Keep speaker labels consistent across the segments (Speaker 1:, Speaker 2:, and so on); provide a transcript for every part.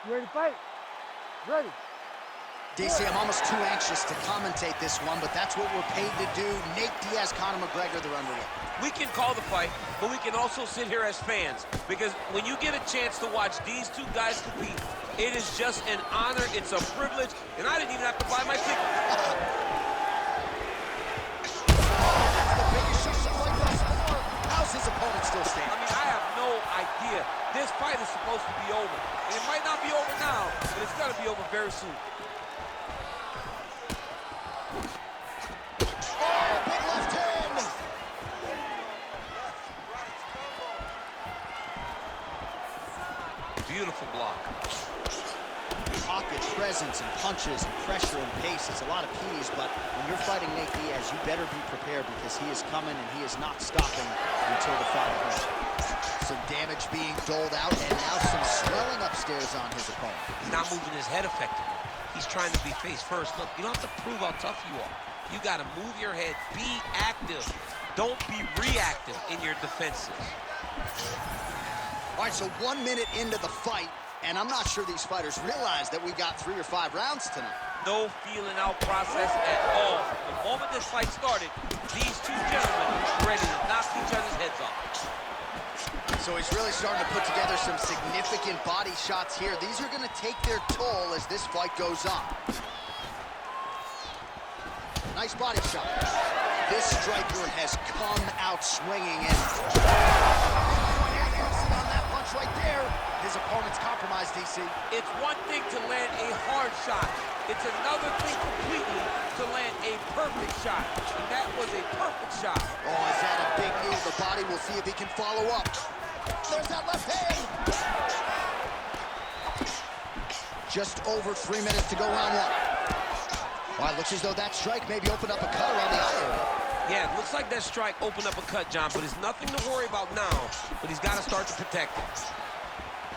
Speaker 1: You ready to fight? Ready.
Speaker 2: DC, I'm almost too anxious to commentate this one, but that's what we're paid to do. Nate Diaz, Conor McGregor, they're underway.
Speaker 3: We can call the fight, but we can also sit here as fans, because when you get a chance to watch these two guys compete, it is just an honor, it's a privilege, and I didn't even have to buy my ticket.
Speaker 2: That's the biggest shot of the fight thus far. How's his opponent still standing?
Speaker 3: I mean, I have no idea. This fight is supposed to be over, and it might not be over now, but it's gonna be over very soon.
Speaker 2: Big left hand.
Speaker 3: Beautiful block.
Speaker 2: Pocket presence and punches and pressure and pace. It's a lot of P's, but when you're fighting Nate Diaz, you better be prepared because he is coming and he is not stopping until the final round. Some damage being doled out and now some swelling upstairs on his opponent.
Speaker 3: He's not moving his head effectively. He's trying to be face first. Look, you don't have to prove how tough you are. You got to move your head. Be active. Don't be reactive in your defenses.
Speaker 2: All right, so 1 minute into the fight, and I'm not sure these fighters realize that we got 3 or 5 rounds tonight.
Speaker 3: No feeling out process at all. The moment this fight started, these two gentlemen were ready to knock each other's heads off.
Speaker 2: So he's really starting to put together some significant body shots here. These are going to take their toll as this fight goes on. Nice body shot. This striker has come out swinging and on that punch right there. His opponent's compromised, DC.
Speaker 3: It's one thing to land a hard shot. It's another thing completely to land a perfect shot. And that was a perfect shot.
Speaker 2: Oh, is that a big move? The body, will see if he can follow up. There's that left hand. Just over 3 minutes to go round 1. All right, looks as though that strike maybe opened up a cut around the eye area.
Speaker 3: Yeah, it looks like that strike opened up a cut, John, but it's nothing to worry about now, but he's got to start to protect it.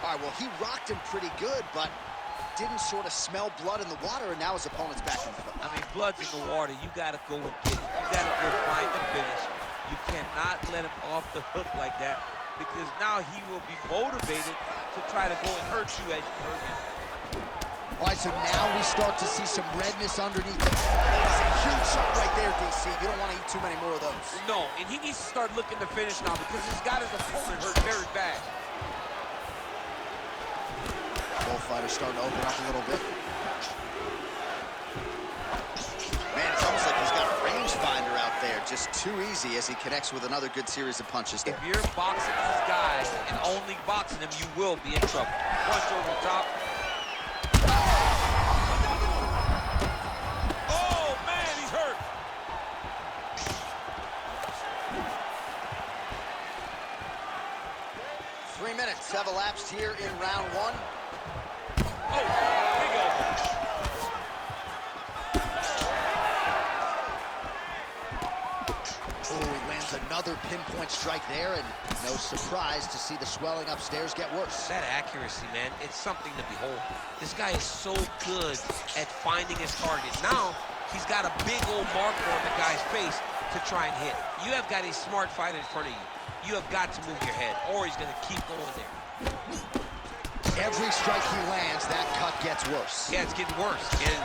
Speaker 2: All right, well, he rocked him pretty good, but didn't sort of smell blood in the water, and now his opponent's back in the fight.
Speaker 3: I mean, blood's in the water. You got to go and get it. You got to go find the finish. You cannot let him off the hook like that, because now he will be motivated to try to go and hurt you as you hurt him.
Speaker 2: All right, so now we start to see some redness underneath the... That is a huge shot right there, DC. You don't want to eat too many more of those.
Speaker 3: No, and he needs to start looking to finish now because he's got his opponent hurt very bad.
Speaker 2: Both fighters starting to open up a little bit. Man, it's almost like he's got a rangefinder out there. Just too easy as he connects with another good series of punches there.
Speaker 3: If you're boxing these guys and only boxing them, you will be in trouble. Punch over the top. Oh, man, he's hurt.
Speaker 2: 3 minutes have elapsed here in round 1.
Speaker 3: Oh, big elbow.
Speaker 2: Oh, he lands another pinpoint strike there, and no surprise to see the swelling upstairs get worse.
Speaker 3: That accuracy, man, it's something to behold. This guy is so good at finding his target. Now, he's got a big old marker on the guy's face to try and hit. You have got a smart fight in front of you. You have got to move your head, or he's going to keep going there.
Speaker 2: Every strike he lands, that cut gets worse.
Speaker 3: Yeah, it's getting worse. And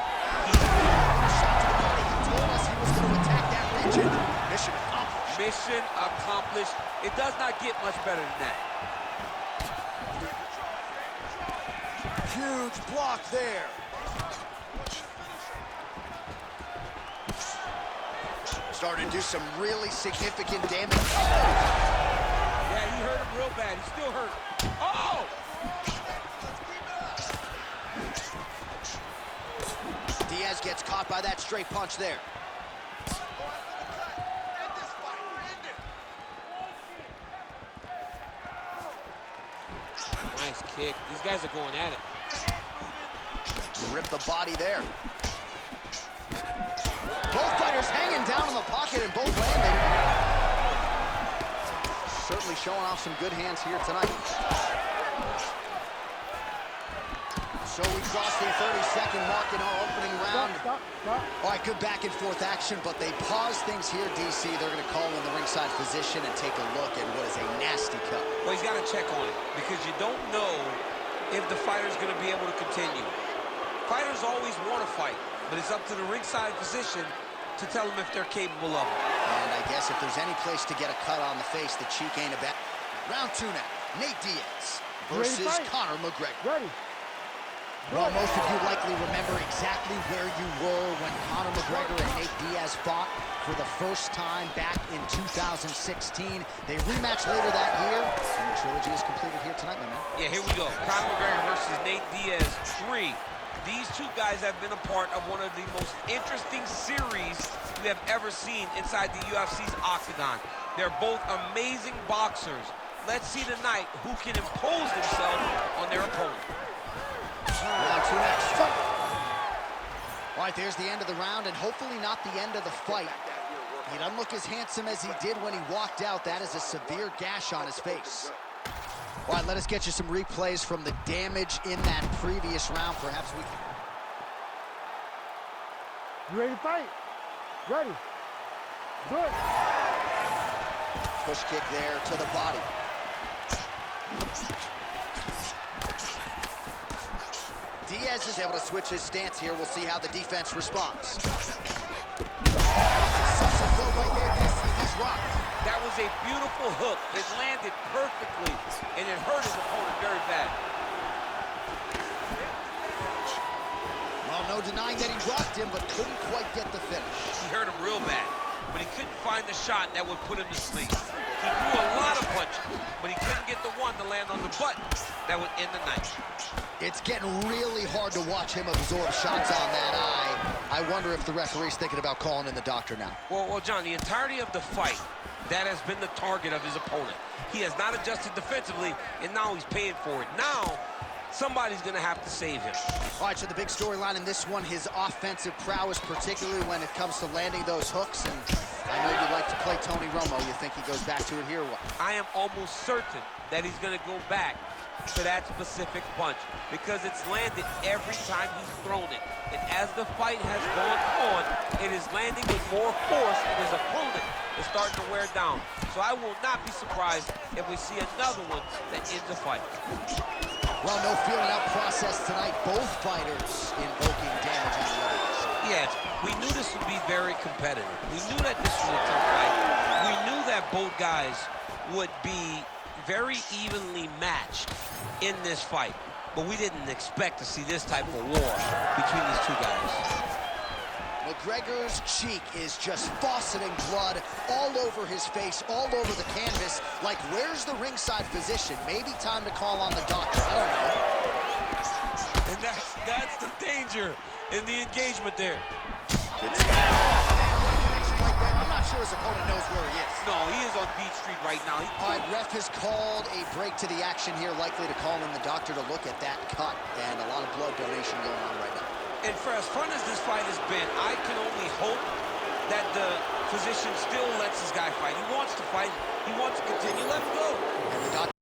Speaker 2: shot to the body. He told us he was going to attack that region. Mission accomplished.
Speaker 3: mission accomplished. It does not get much better than that.
Speaker 2: Huge block there. Starting to do some really significant damage.
Speaker 3: Yeah, he hurt him real bad. He's still hurt. Oh!
Speaker 2: Diaz gets caught by that straight punch there.
Speaker 3: Nice kick. These guys are going at it.
Speaker 2: Rip the body there. Both fighters hanging down in the pocket and both landing. Certainly showing off some good hands here tonight. So we crossed the 30-second mark in our opening round.
Speaker 1: Stop.
Speaker 2: All right, good back and forth action, but they pause things here, DC. They're going to call in the ringside physician and take a look at what is a nasty cut.
Speaker 3: Well, he's got to check on it because you don't know if the fighter's going to be able to continue. Fighters always want to fight, but it's up to the ringside physician to tell them if they're capable of it.
Speaker 2: And I guess if there's any place to get a cut on the face, the cheek ain't a bad. Round 2 now. Nate Diaz versus Conor McGregor.
Speaker 1: Ready.
Speaker 2: Well, most of you likely remember exactly where you were when Conor McGregor and Nate Diaz fought for the first time back in 2016. They rematched later that year, and the trilogy is completed here tonight, my man.
Speaker 3: Yeah, here we go. Conor McGregor versus Nate Diaz 3. These two guys have been a part of one of the most interesting series we have ever seen inside the UFC's octagon. They're both amazing boxers. Let's see tonight who can impose themselves on their opponent.
Speaker 2: Round 2 next. All right, there's the end of the round, and hopefully not the end of the fight. He doesn't look as handsome as he did when he walked out. That is a severe gash on his face. All right, let us get you some replays from the damage in that previous round. Perhaps we...
Speaker 1: You ready to fight? Ready. Good.
Speaker 2: Push kick there to the body. Diaz is able to switch his stance here. We'll see how the defense responds. He's rocked.
Speaker 3: That was a beautiful hook. It landed perfectly, and it hurt his opponent very bad.
Speaker 2: Well, no denying that he rocked him, but couldn't quite get the finish.
Speaker 3: He hurt him real bad, but he couldn't find the shot that would put him to sleep. He threw a lot of punches, but he couldn't get the one to land on the button that would end the night.
Speaker 2: It's getting really hard to watch him absorb shots on that eye. I wonder if the referee's thinking about calling in the doctor now.
Speaker 3: Well, John, the entirety of the fight, that has been the target of his opponent. He has not adjusted defensively, and now he's paying for it. Now, somebody's going to have to save him.
Speaker 2: All right, so the big storyline in this one, his offensive prowess, particularly when it comes to landing those hooks. And I know you like to play Tony Romo. You think he goes back to it here or what?
Speaker 3: I am almost certain that he's going to go back to that specific punch because it's landed every time he's thrown it. And as the fight has gone on, it is landing with more force, and his opponent is starting to wear down. So I will not be surprised if we see another one that ends the fight.
Speaker 2: Well, no feeling out process tonight. Both fighters invoking damage on the others.
Speaker 3: Yes, we knew this would be very competitive. We knew that this was a tough fight. We knew that both guys would be very evenly matched in this fight, but we didn't expect to see this type of war between these two guys.
Speaker 2: McGregor's cheek is just fauceting blood all over his face, all over the canvas. Like, where's the ringside physician? Maybe time to call on the doctor. I don't know.
Speaker 3: And that's the danger in the engagement there.
Speaker 2: I'm not sure his opponent knows where he is.
Speaker 3: No, he is on Beach Street right now.
Speaker 2: All right, ref has called a break to the action here, likely to call in the doctor to look at that cut, and a lot of blood donation going on right now.
Speaker 3: And for as fun as this fight has been, I can only hope that the physician still lets this guy fight. He wants to fight. He wants to continue. Let him go.
Speaker 2: And the doctor